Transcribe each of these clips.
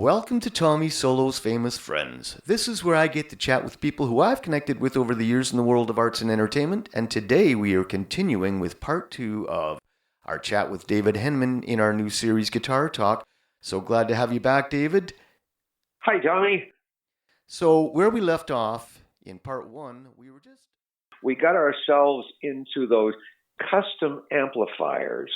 Welcome to Tommy Solo's Famous Friends. This is where I get to chat with people who I've connected with over the years in the world of arts and entertainment, and today we are continuing with part 2 of our chat with David Henman in our new series Guitar Talk. So glad to have you back, David. Hi, Tommy. So where we left off in part 1, we got ourselves into those custom amplifiers.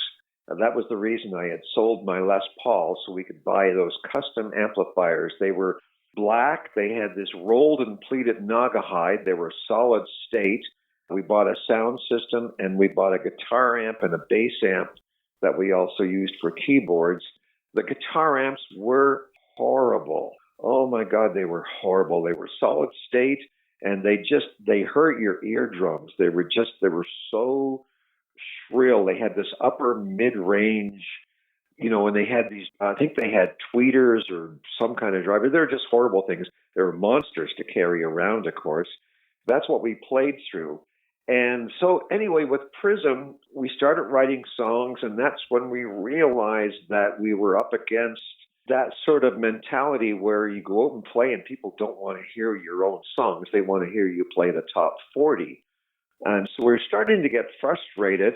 And that was the reason I had sold my Les Paul, so we could buy those custom amplifiers. They were black. They had this rolled and pleated naga hide. They were solid state. We bought a sound system, and we bought a guitar amp and a bass amp that we also used for keyboards. The guitar amps were horrible. Oh my God, they were horrible. They were solid state, and they hurt your eardrums. They were so shrill. They had this upper mid-range, and they had these, I think they had tweeters or some kind of driver. They're just horrible things. They were monsters to carry around, of course. That's what we played through. And so anyway, with Prism, we started writing songs, and that's when we realized that we were up against that sort of mentality where you go out and play and people don't want to hear your own songs. They want to hear you play the top 40. And so we're starting to get frustrated.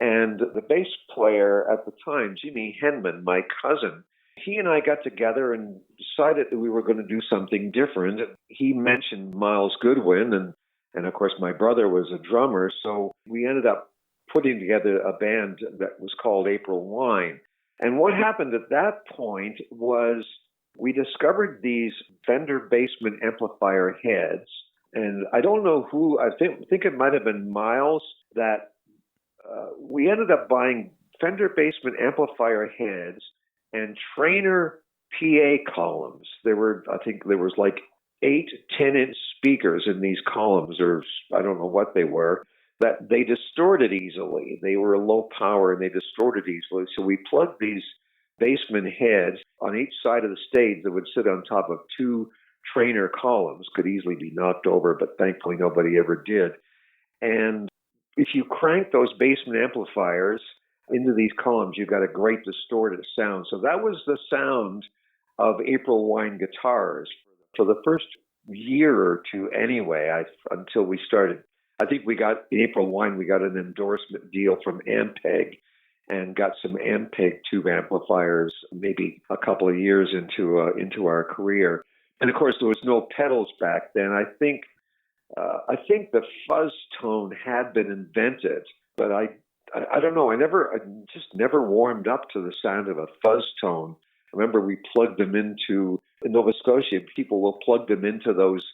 And the bass player at the time, David Henman, my cousin, he and I got together and decided that we were going to do something different. He mentioned Miles Goodwin, and of course my brother was a drummer. So we ended up putting together a band that was called April Wine. And what happened at that point was we discovered these Fender basement amplifier heads. And I don't know who, I think it might have been Miles, that we ended up buying Fender basement amplifier heads and Trainer PA columns. I think there was like 8 10-inch speakers in these columns, or I don't know what they were, that they distorted easily. They were low power and they distorted easily. So we plugged these basement heads on each side of the stage that would sit on top of 2 Trainer columns, could easily be knocked over, but thankfully nobody ever did. And if you crank those basement amplifiers into these columns, you got a great distorted sound. So that was the sound of April Wine guitars for the first year or two anyway, until we started. I think in April Wine, we got an endorsement deal from Ampeg and got some Ampeg tube amplifiers maybe a couple of years into our career. And of course, there was no pedals back then. I think the fuzz tone had been invented, but I don't know. I just never warmed up to the sound of a fuzz tone. I remember we plugged them in Nova Scotia. People will plug them into those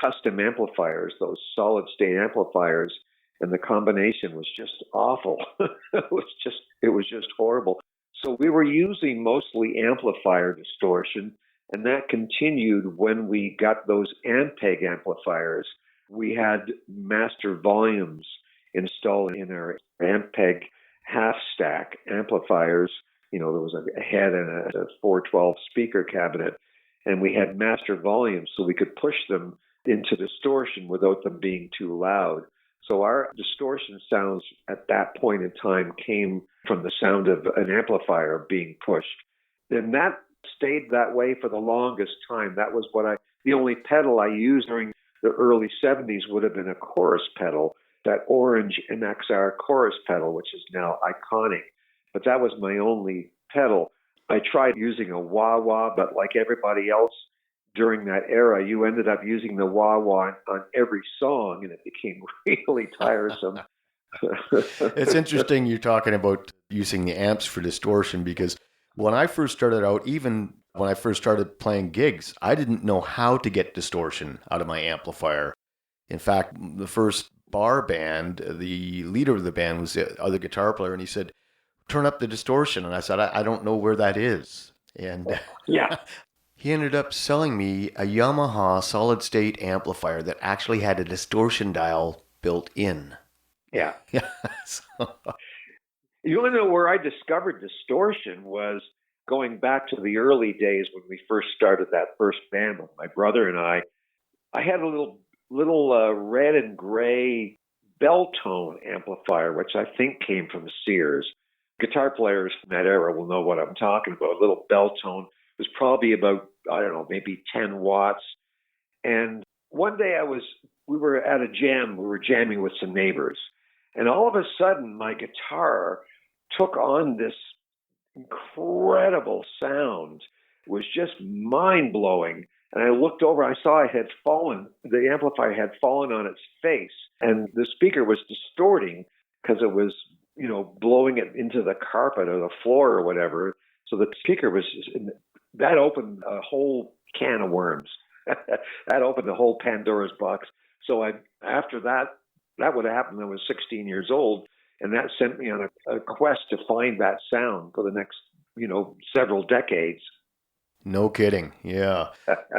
custom amplifiers, those solid state amplifiers, and the combination was just awful. It was just horrible. So we were using mostly amplifier distortion. And that continued when we got those Ampeg amplifiers. We had master volumes installed in our Ampeg half-stack amplifiers. There was a head and a 412 speaker cabinet. And we had master volumes so we could push them into distortion without them being too loud. So our distortion sounds at that point in time came from the sound of an amplifier being pushed. And that stayed that way for the longest time. That was the only pedal I used during the early 70s would have been a chorus pedal, that orange MXR chorus pedal, which is now iconic. But that was my only pedal. I tried using a wah-wah, but like everybody else during that era, you ended up using the wah-wah on every song, and it became really tiresome. It's interesting you're talking about using the amps for distortion, because when I first started out, even when I first started playing gigs, I didn't know how to get distortion out of my amplifier. In fact, the first bar band, the leader of the band was the other guitar player, and he said, "Turn up the distortion." And I said, I don't know where that is. And yeah, he ended up selling me a Yamaha solid state amplifier that actually had a distortion dial built in. Yeah. Yeah. You want to know where I discovered distortion was going back to the early days when we first started that first band with my brother and I. I had a little red and gray bell tone amplifier, which I think came from Sears. Guitar players from that era will know what I'm talking about. A little bell tone was probably about, I don't know, maybe 10 watts. And one day we were at a jam, we were jamming with some neighbors. And all of a sudden, my guitar took on this incredible sound. It was just mind blowing. And I looked over, I saw the amplifier had fallen on its face, and the speaker was distorting because it was, blowing it into the carpet or the floor or whatever. So the speaker that opened a whole can of worms. That opened the whole Pandora's box. So after that would have happened when I was 16 years old, and that sent me on a quest to find that sound for the next, several decades. No kidding. Yeah.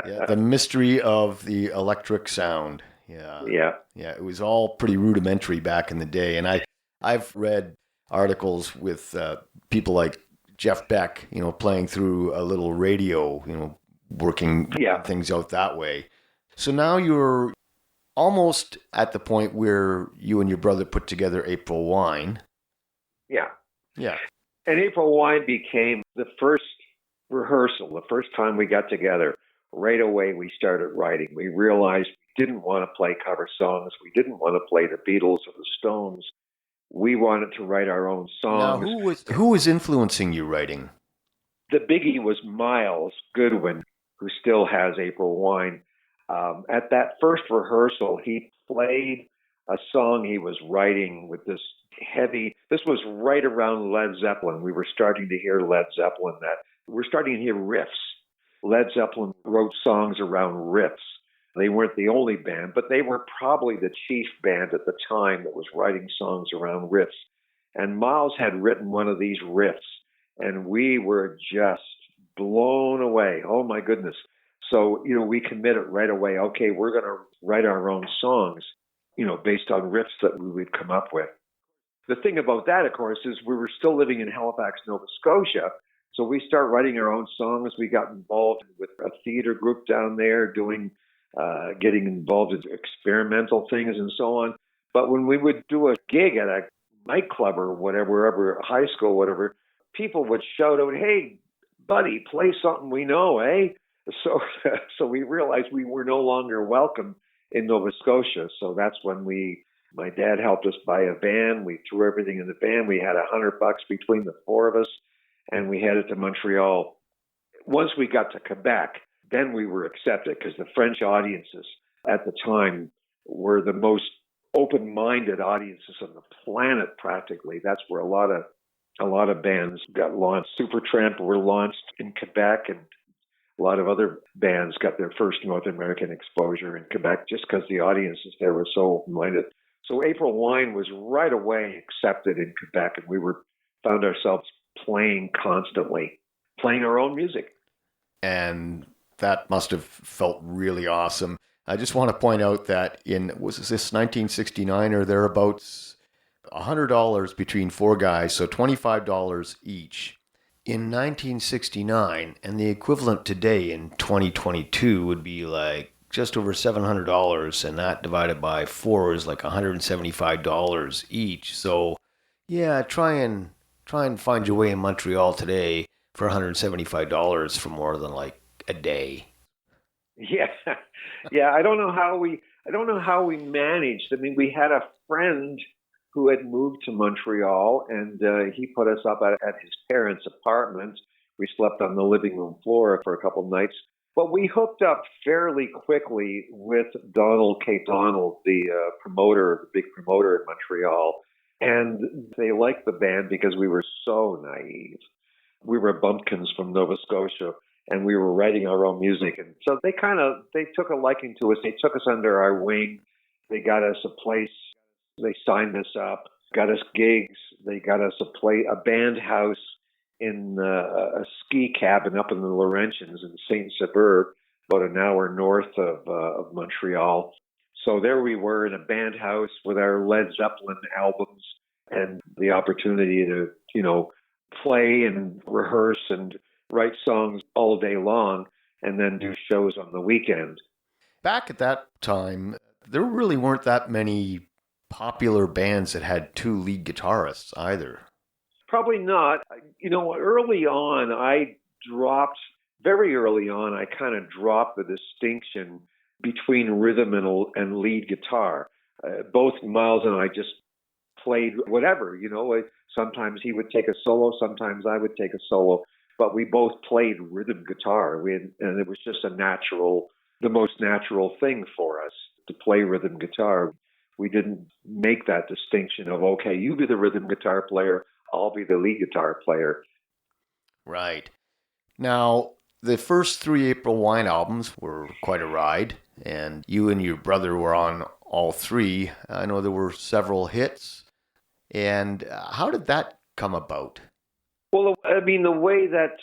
Yeah. The mystery of the electric sound. Yeah. Yeah. Yeah. It was all pretty rudimentary back in the day. And I've read articles with people like Jeff Beck, playing through a little radio, working things out that way. So now you're almost at the point where you and your brother put together April Wine. Yeah. Yeah. And April Wine became the first rehearsal, the first time we got together. Right away, we started writing. We realized we didn't want to play cover songs. We didn't want to play the Beatles or the Stones. We wanted to write our own songs. Now, who was influencing you writing? The biggie was Miles Goodwin, who still has April Wine. At that first rehearsal, he played a song he was writing with this was right around Led Zeppelin. We were starting to hear Led Zeppelin. We're starting to hear riffs. Led Zeppelin wrote songs around riffs. They weren't the only band, but they were probably the chief band at the time that was writing songs around riffs. And Miles had written one of these riffs, and we were just blown away. Oh, my goodness. So, we committed right away. Okay, we're going to write our own songs, based on riffs that we would come up with. The thing about that, of course, is we were still living in Halifax, Nova Scotia. So we start writing our own songs. We got involved with a theater group down there getting involved in experimental things and so on. But when we would do a gig at a nightclub or whatever, wherever, high school, whatever, people would shout out, "Hey, buddy, play something we know, eh?" So we realized we were no longer welcome in Nova Scotia. So that's when my dad helped us buy a van. We threw everything in the van. We had $100 between the four of us, and we headed to Montreal. Once we got to Quebec, then we were accepted because the French audiences at the time were the most open-minded audiences on the planet, practically. That's where a lot of bands got launched. Supertramp were launched in Quebec, and a lot of other bands got their first North American exposure in Quebec just because the audiences there were so open-minded. So April Wine was right away accepted in Quebec, and we found ourselves playing constantly, playing our own music. And that must have felt really awesome. I just want to point out that was this 1969 or thereabouts, $100 between four guys, so $25 each. In 1969, and the equivalent today in 2022 would be like just over $700, and that divided by four is like $175 each. So, yeah, try and find your way in Montreal today for $175 for more than like a day. Yeah. I don't know how we managed. I mean, we had a friend who had moved to Montreal, and he put us up at his parents' apartment. We slept on the living room floor for a couple of nights. But we hooked up fairly quickly with Donald K. Donald, the big promoter in Montreal. And they liked the band because we were so naive. We were bumpkins from Nova Scotia, and we were writing our own music. And so they took a liking to us. They took us under our wing. They got us a place. They signed us up, got us gigs. They got us a band house in a ski cabin up in the Laurentians in Saint Sever, about an hour north of Montreal. So there we were in a band house with our Led Zeppelin albums and the opportunity to, play and rehearse and write songs all day long and then do shows on the weekend. Back at that time, there really weren't that many popular bands that had two lead guitarists either. Probably not. Early on, I dropped very early on, I kind of dropped the distinction between rhythm and lead guitar. Both Miles and I just played whatever, sometimes he would take a solo, sometimes I would take a solo, but we both played rhythm guitar. And it was just the most natural thing for us to play rhythm guitar. We didn't make that distinction of, okay, you be the rhythm guitar player, I'll be the lead guitar player. Right. Now, the first three April Wine albums were quite a ride, and you and your brother were on all three. I know there were several hits. And how did that come about? Well, I mean, the way that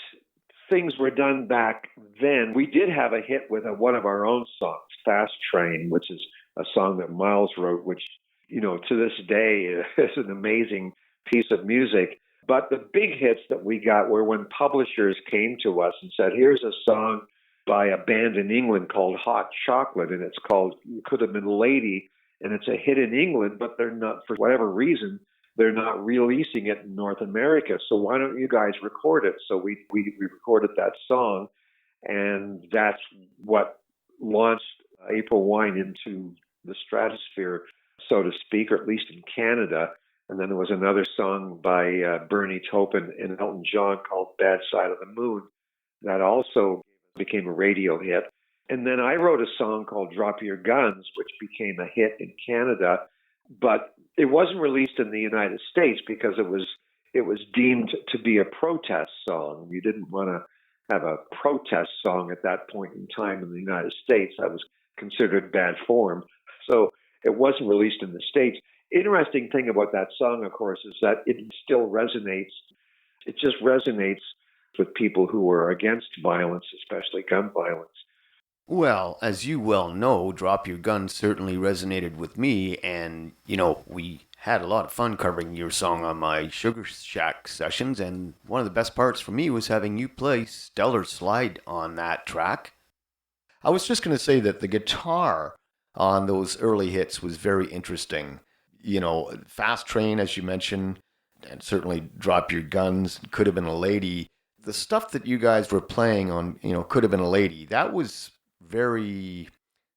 things were done back then, we did have a hit with one of our own songs, Fast Train, which is a song that Miles wrote, which, to this day is an amazing piece of music. But the big hits that we got were when publishers came to us and said, here's a song by a band in England called Hot Chocolate, and it's called You Could Have Been Lady, and it's a hit in England, but they're not, for whatever reason, they're not releasing it in North America. So why don't you guys record it? So we recorded that song, and that's what launched April Wine into the stratosphere, so to speak, or at least in Canada. And then there was another song by Bernie Taupin and Elton John called Bad Side of the Moon that also became a radio hit. And then I wrote a song called Drop Your Guns, which became a hit in Canada, but it wasn't released in the United States because it was deemed to be a protest song. You didn't want to have a protest song at that point in time in the United States. That was considered bad form. So it wasn't released in the States. Interesting thing about that song, of course, is that it still resonates. It just resonates with people who are against violence, especially gun violence. Well, as you well know, Drop Your Gun certainly resonated with me, and, we had a lot of fun covering your song on my Sugar Shack sessions, and one of the best parts for me was having you play Stellar Slide on that track. I was just going to say that the guitar on those early hits was very interesting. Fast Train, as you mentioned, and certainly Drop Your Guns, Could Have Been a Lady. The stuff that you guys were playing on, Could Have Been a Lady, that was very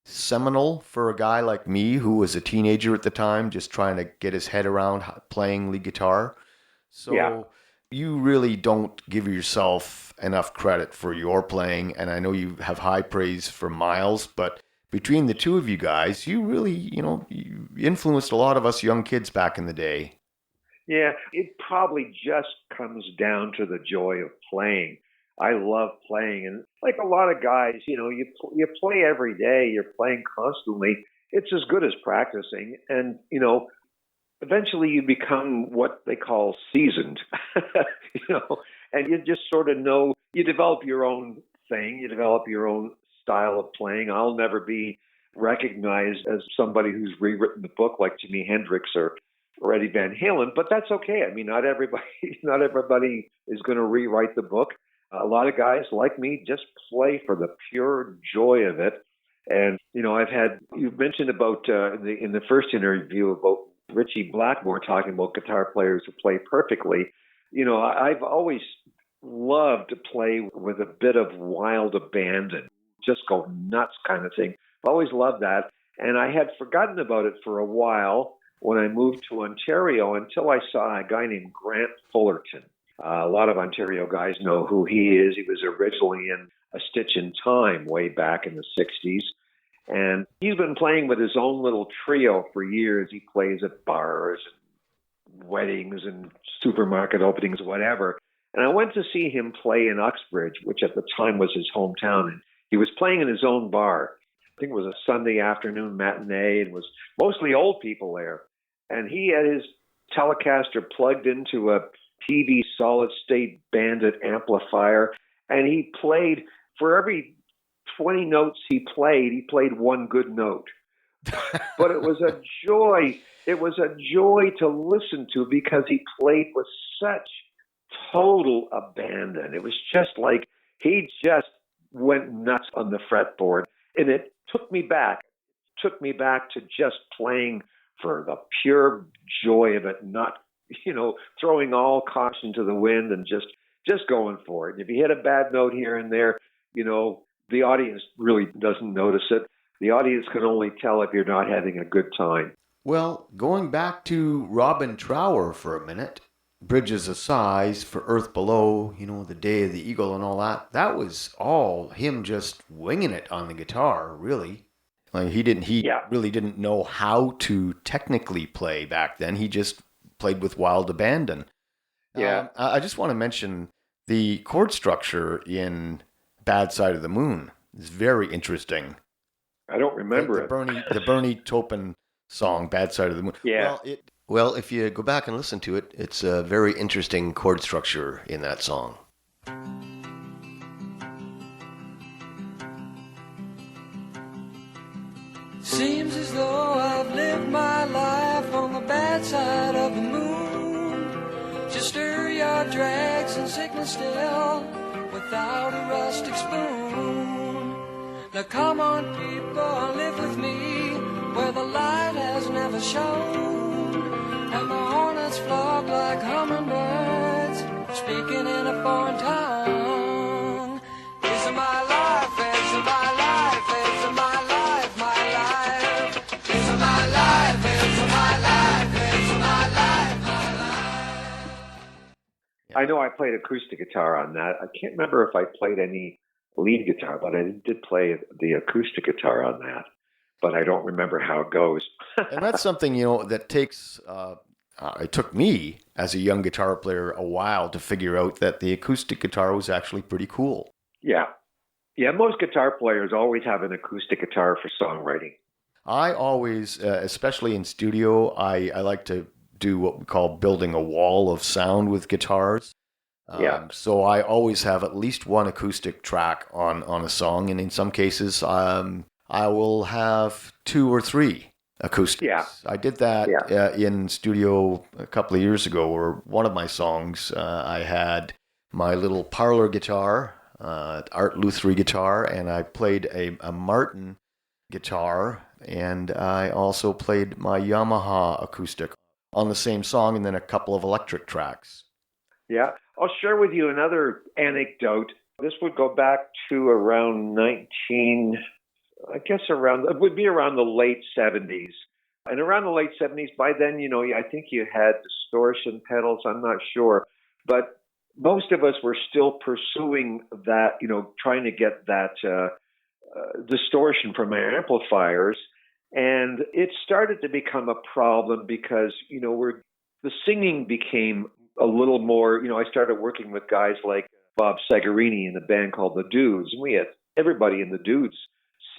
seminal for a guy like me who was a teenager at the time, just trying to get his head around playing lead guitar. So yeah. You really don't give yourself enough credit for your playing, and I know you have high praise for Miles, but between the two of you guys, you really, you influenced a lot of us young kids back in the day. Yeah, it probably just comes down to the joy of playing. I love playing, and like a lot of guys, you play every day, you're playing constantly. It's as good as practicing, and eventually you become what they call seasoned, and you just sort of know. You develop your own thing, you develop your own style of playing. I'll never be recognized as somebody who's rewritten the book like Jimi Hendrix or Eddie Van Halen, but that's okay. I mean, not everybody is going to rewrite the book. A lot of guys like me just play for the pure joy of it. And, you've mentioned about in the first interview about Richie Blackmore talking about guitar players who play perfectly. I've always loved to play with a bit of wild abandon, just go nuts kind of thing. I've always loved that. And I had forgotten about it for a while when I moved to Ontario until I saw a guy named Grant Fullerton. A lot of Ontario guys know who he is. He was originally in A Stitch in Time way back in the 60s. And he's been playing with his own little trio for years. He plays at bars, and weddings, and supermarket openings, whatever. And I went to see him play in Uxbridge, which at the time was his hometown. And he was playing in his own bar. I think it was a Sunday afternoon matinee, and was mostly old people there. And he had his Telecaster plugged into a TV solid-state Bandit amplifier, and he played, for every 20 notes he played one good note. But it was a joy. It was a joy to listen to because he played with such total abandon. It was just like he just went nuts on the fretboard. And it took me back to just playing for the pure joy of it, not, throwing all caution to the wind and just going for it. And if you hit a bad note here and there, the audience really doesn't notice it. The audience can only tell if you're not having a good time. Well, going back to Robin Trower for a minute, Bridges of Sighs, For Earth Below, The Day of the Eagle and all that, that was all him just winging it on the guitar, really. Like he Yeah. really didn't know how to technically play back then. He just played with wild abandon. Yeah. I just want to mention the chord structure in Bad Side of the Moon is very interesting. I don't remember it. The Bernie Taupin song, Bad Side of the Moon. Yeah. Well, if you go back and listen to it, it's a very interesting chord structure in that song. Seems as though I've lived my life on the bad side of the moon. Just stir your drags and sickness still without a rustic spoon. Now come on people, live with me where the light has never shone, and the hornets flock like hummingbirds speaking in a foreign tongue. This is my life, this is my life, this is my life, my life. This is my life, this is my life, this is my life, my life. I know I played acoustic guitar on that. I can't remember if I played any lead guitar, but I did play the acoustic guitar on that. But I don't remember how it goes. And that's something, that takes, it took me as a young guitar player a while to figure out that the acoustic guitar was actually pretty cool. Yeah. Yeah, most guitar players always have an acoustic guitar for songwriting. I always, especially in studio, I like to do what we call building a wall of sound with guitars. Yeah. So I always have at least one acoustic track on a song, and in some cases, I will have 2 or 3 acoustics. Yeah. I did that in studio a couple of years ago, where one of my songs, I had my little parlor guitar, Art Lutherie guitar, and I played a Martin guitar, and I also played my Yamaha acoustic on the same song, and then a couple of electric tracks. Yeah. I'll share with you another anecdote. This would go back to around it would be around the late 70s. And around the late 70s, by then, I think you had distortion pedals. I'm not sure. But most of us were still pursuing that, trying to get that distortion from our amplifiers. And it started to become a problem because, the singing became a little more, I started working with guys like Bob Segarini in a band called The Dudes. And we had everybody in The Dudes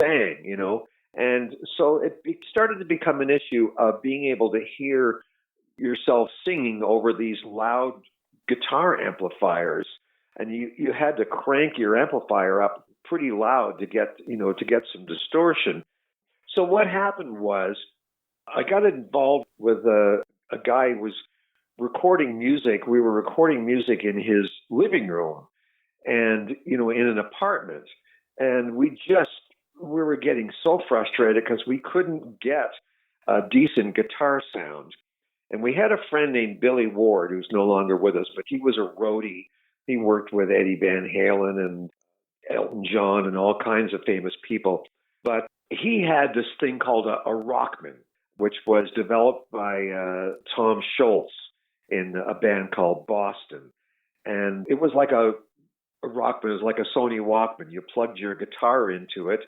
sang, and so it started to become an issue of being able to hear yourself singing over these loud guitar amplifiers, and you had to crank your amplifier up pretty loud to get some distortion. So what happened was I got involved with a guy who was recording music. We were recording music in his living room and in an apartment, and we were getting so frustrated because we couldn't get a decent guitar sound. And we had a friend named Billy Ward, who's no longer with us, but he was a roadie. He worked with Eddie Van Halen and Elton John and all kinds of famous people. But he had this thing called a Rockman, which was developed by Tom Schultz in a band called Boston. And it was like a Rockman. It was like a Sony Walkman. You plugged your guitar into it,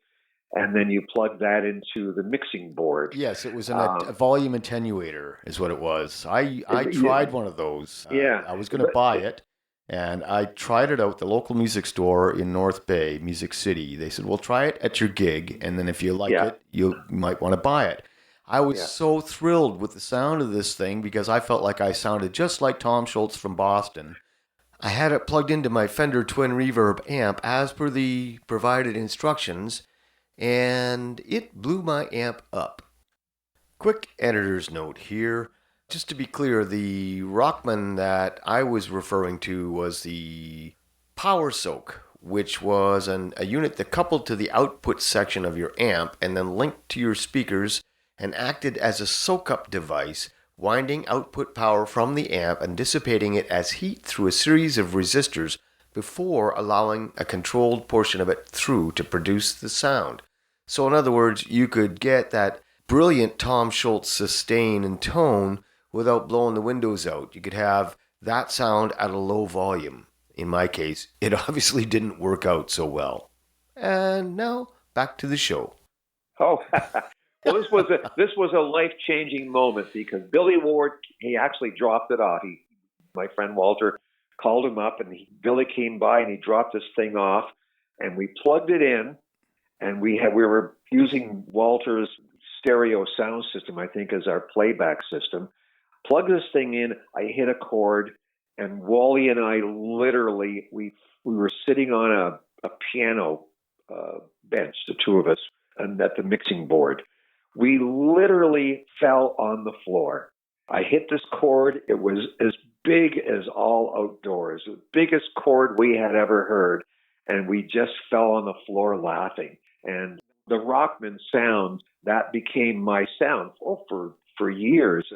and then you plug that into the mixing board. Yes, it was a volume attenuator is what it was. I tried one of those. I was going to buy it, and I tried it out at the local music store in North Bay, Music City. They said, well, try it at your gig, and then if you like it, you might want to buy it. I was so thrilled with the sound of this thing because I felt like I sounded just like Tom Schultz from Boston. I had it plugged into my Fender Twin Reverb amp as per the provided instructions, and it blew my amp up. Quick editor's note here. Just to be clear, the Rockman that I was referring to was the Power Soak, which was a unit that coupled to the output section of your amp and then linked to your speakers and acted as a soak-up device, winding output power from the amp and dissipating it as heat through a series of resistors before allowing a controlled portion of it through to produce the sound. So in other words, you could get that brilliant Tom Schultz sustain and tone without blowing the windows out. You could have that sound at a low volume. In my case, it obviously didn't work out so well. And now, back to the show. Oh, well, this was a life-changing moment because Billy Ward, he actually dropped it off. My friend Walter called him up, and Billy came by and he dropped this thing off, and we plugged it in, and we were using Walter's stereo sound system, I think, as our playback system. Plugged this thing in, I hit a chord, and Wally and I literally we were sitting on a piano bench, the two of us, and at the mixing board. We literally fell on the floor. I hit this chord. It was as big as all outdoors, the biggest chord we had ever heard. And we just fell on the floor laughing. And the Rockman sound, that became my sound for years.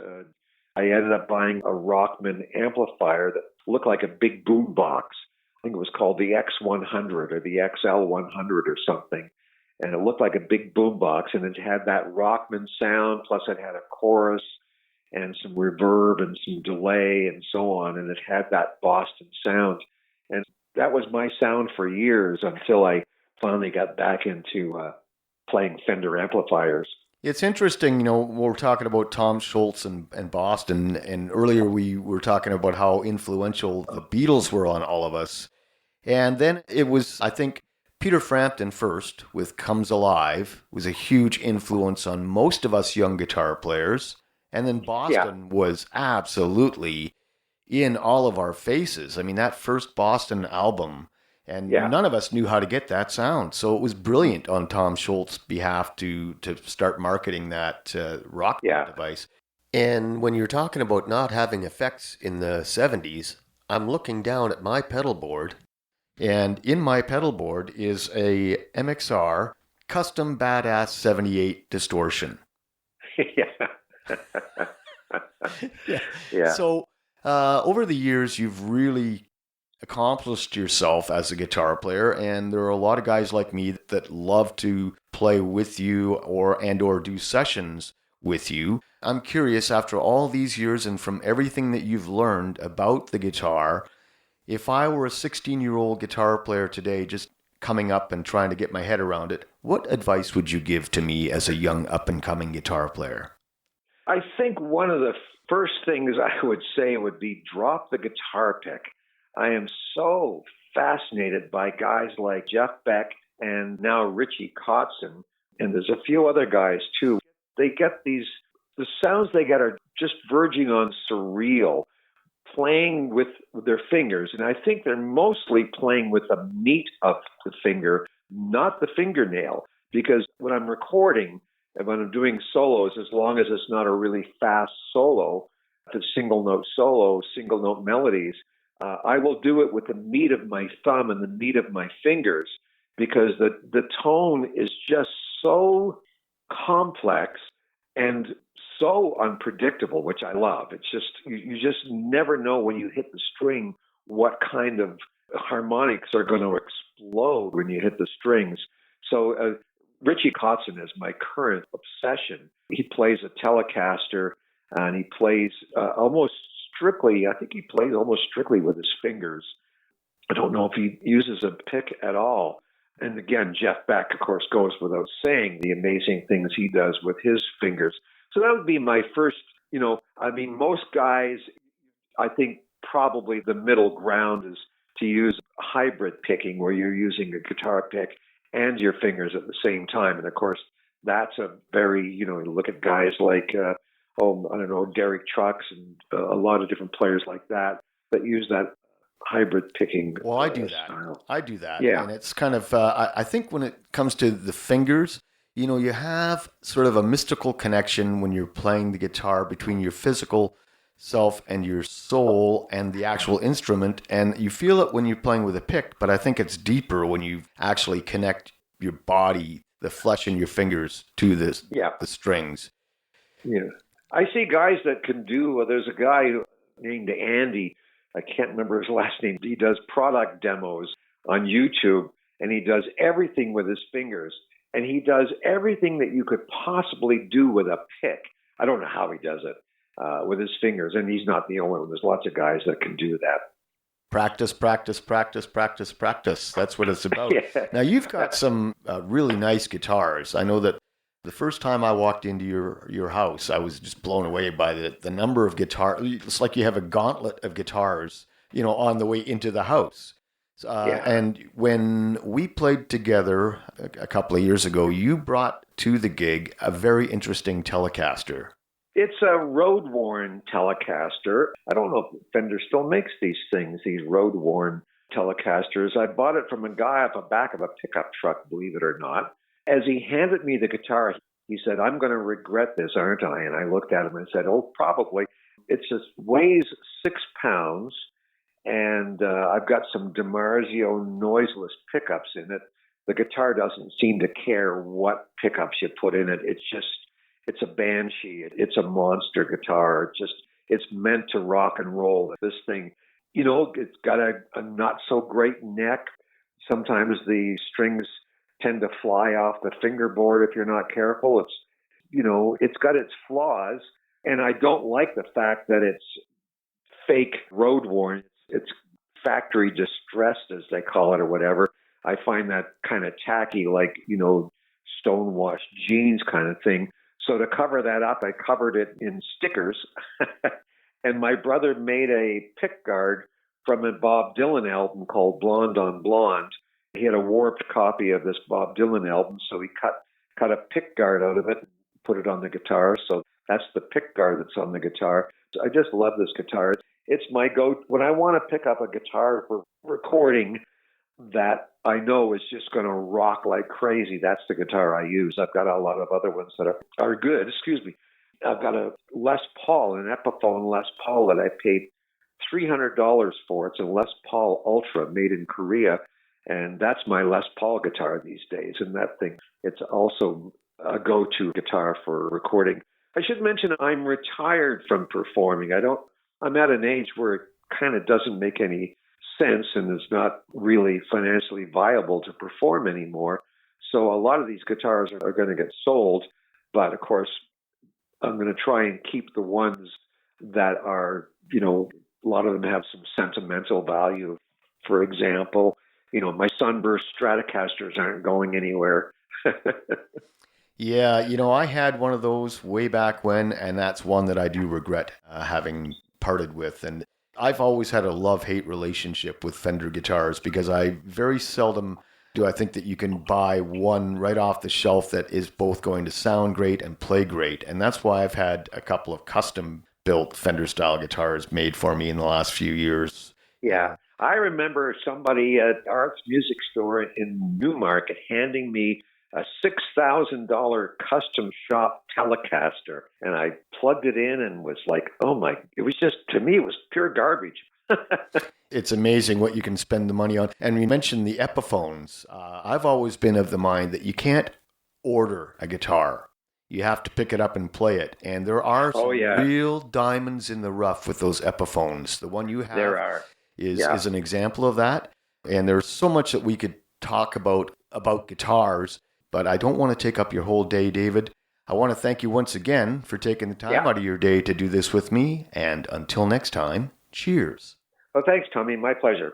I ended up buying a Rockman amplifier that looked like a big boom box. I think it was called the X100 or the XL100 or something. And it looked like a big boombox, and it had that Rockman sound, plus it had a chorus and some reverb and some delay and so on, and it had that Boston sound. And that was my sound for years until I finally got back into playing Fender amplifiers. It's interesting, we're talking about Tom Schultz and Boston, and earlier we were talking about how influential the Beatles were on all of us. And then it was, I think, Peter Frampton first with Comes Alive was a huge influence on most of us young guitar players. And then Boston was absolutely in all of our faces. I mean, that first Boston album, and none of us knew how to get that sound. So it was brilliant on Tom Schultz's behalf to start marketing that rock device. And when you're talking about not having effects in the 70s, I'm looking down at my pedal board. And in my pedal board is a MXR custom badass 78 distortion. Yeah. So over the years, you've really accomplished yourself as a guitar player, and there are a lot of guys like me that love to play with you or do sessions with you. I'm curious, after all these years and from everything that you've learned about the guitar, if I were a 16-year-old guitar player today, just coming up and trying to get my head around it, what advice would you give to me as a young up-and-coming guitar player? I think one of the first things I would say would be drop the guitar pick. I am so fascinated by guys like Jeff Beck and now Richie Kotzen, and there's a few other guys too. They get the sounds they get are just verging on surreal, playing with their fingers. And I think they're mostly playing with the meat of the finger, not the fingernail. Because when I'm recording and when I'm doing solos, as long as it's not a really fast solo, the single note solo, single note melodies, I will do it with the meat of my thumb and the meat of my fingers, because the tone is just so complex and so unpredictable, which I love. It's just, you just never know when you hit the string what kind of harmonics are going to explode when you hit the strings. So Richie Kotzen is my current obsession. He plays a Telecaster, and he plays almost strictly with his fingers. I don't know if he uses a pick at all. And again, Jeff Beck, of course, goes without saying the amazing things he does with his fingers. So that would be my first, most guys, I think probably the middle ground is to use hybrid picking, where you're using a guitar pick and your fingers at the same time. And of course, that's a very, you look at guys like, Derek Trucks and a lot of different players like that use that hybrid picking. Well, I do that. Style. I do that. Yeah. And it's kind of, I think when it comes to the fingers, you have sort of a mystical connection when you're playing the guitar between your physical self and your soul and the actual instrument. And you feel it when you're playing with a pick, but I think it's deeper when you actually connect your body, the flesh in your fingers to the strings. Yeah. I see guys that can do, there's a guy named Andy I can't remember his last name. He does product demos on YouTube, and he does everything with his fingers. And he does everything that you could possibly do with a pick. I don't know how he does it with his fingers, and he's not the only one. There's lots of guys that can do that. Practice, practice, practice, practice, practice. That's what it's about. Yeah. Now, you've got some really nice guitars. I know that the first time I walked into your house, I was just blown away by the number of guitars. It's like you have a gauntlet of guitars, on the way into the house. Yeah. And when we played together a couple of years ago, you brought to the gig a very interesting Telecaster. It's a road-worn Telecaster. I don't know if Fender still makes these things, these road-worn Telecasters. I bought it from a guy off the back of a pickup truck, believe it or not. As he handed me the guitar, he said, "I'm going to regret this, aren't I?" And I looked at him and said, "Oh, probably." It just weighs 6 pounds, and I've got some DiMarzio noiseless pickups in it. The guitar doesn't seem to care what pickups you put in it. It's a Banshee. It's a monster guitar. It's meant to rock and roll. This thing, it's got a not so great neck. Sometimes the strings tend to fly off the fingerboard if you're not careful. It's got its flaws, and I don't like the fact that it's fake road worn. It's factory distressed, as they call it, or whatever. I find that kind of tacky, like, stonewashed jeans kind of thing. So to cover that up, I covered it in stickers. And my brother made a pick guard from a Bob Dylan album called Blonde on Blonde. He had a warped copy of this Bob Dylan album, so he cut a pick guard out of it and put it on the guitar. So that's the pick guard that's on the guitar. I just love this guitar. It's my go when I want to pick up a guitar for recording that I know is just going to rock like crazy. That's the guitar I use. I've got a lot of other ones that are good. Excuse me. I've got a Les Paul, an Epiphone Les Paul that I paid $300 for. It's a Les Paul Ultra made in Korea. And that's my Les Paul guitar these days. And that thing, it's also a go-to guitar for recording. I should mention I'm retired from performing. I'm at an age where it kind of doesn't make any sense and it's not really financially viable to perform anymore. So a lot of these guitars are going to get sold. But of course, I'm going to try and keep the ones that are, a lot of them have some sentimental value. For example, my Sunburst Stratocasters aren't going anywhere. Yeah, I had one of those way back when, and that's one that I do regret having parted with. And I've always had a love-hate relationship with Fender guitars because I very seldom do I think that you can buy one right off the shelf that is both going to sound great and play great. And that's why I've had a couple of custom-built Fender-style guitars made for me in the last few years. Yeah. I remember somebody at Art's Music Store in Newmarket handing me a $6,000 custom shop Telecaster. And I plugged it in and was like, it was just, to me, it was pure garbage. It's amazing what you can spend the money on. And you mentioned the Epiphones. I've always been of the mind that you can't order a guitar. You have to pick it up and play it. And there are some real diamonds in the rough with those Epiphones. The one you have. There are. Is an example of that. And there's so much that we could talk about guitars, but I don't want to take up your whole day, David. I want to thank you once again for taking the time out of your day to do this with me. And until next time, cheers. Well, thanks, Tommy. My pleasure.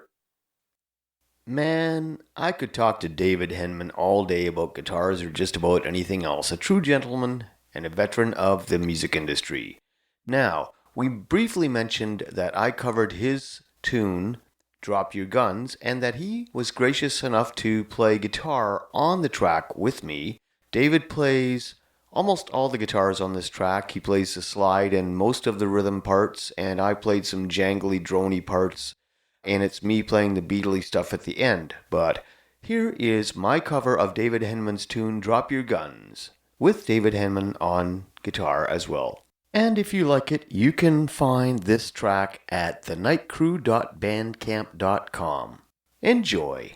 Man, I could talk to David Henman all day about guitars or just about anything else. A true gentleman and a veteran of the music industry. Now, we briefly mentioned that I covered his tune, Drop Your Guns, and that he was gracious enough to play guitar on the track with me. David plays almost all the guitars on this track. He plays the slide and most of the rhythm parts, and I played some jangly, drony parts, and it's me playing the Beatley stuff at the end. But here is my cover of David Henman's tune, Drop Your Guns, with David Henman on guitar as well. And if you like it, you can find this track at thenightcrew.bandcamp.com. Enjoy.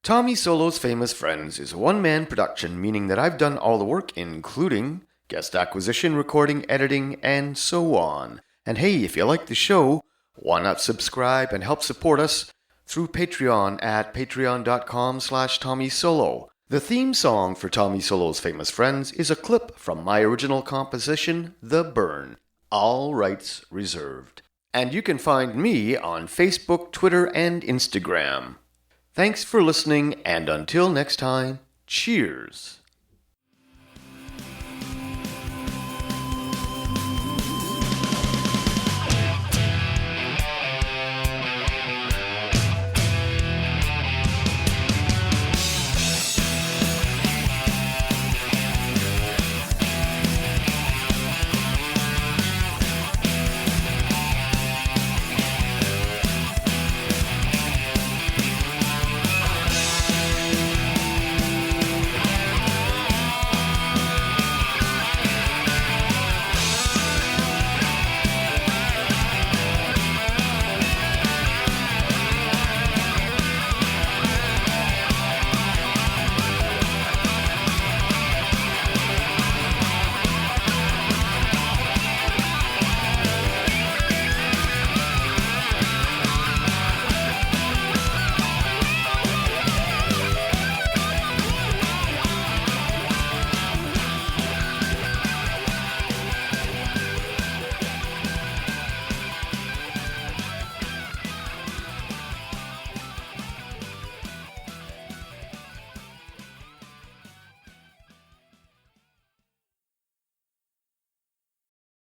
Tommy Solo's Famous Friends is a one-man production, meaning that I've done all the work, including guest acquisition, recording, editing, and so on. And hey, if you like the show, why not subscribe and help support us through Patreon at patreon.com/TommySolo. The theme song for Tommy Solo's Famous Friends is a clip from my original composition, The Burn. All rights reserved. And you can find me on Facebook, Twitter, and Instagram. Thanks for listening, and until next time, cheers.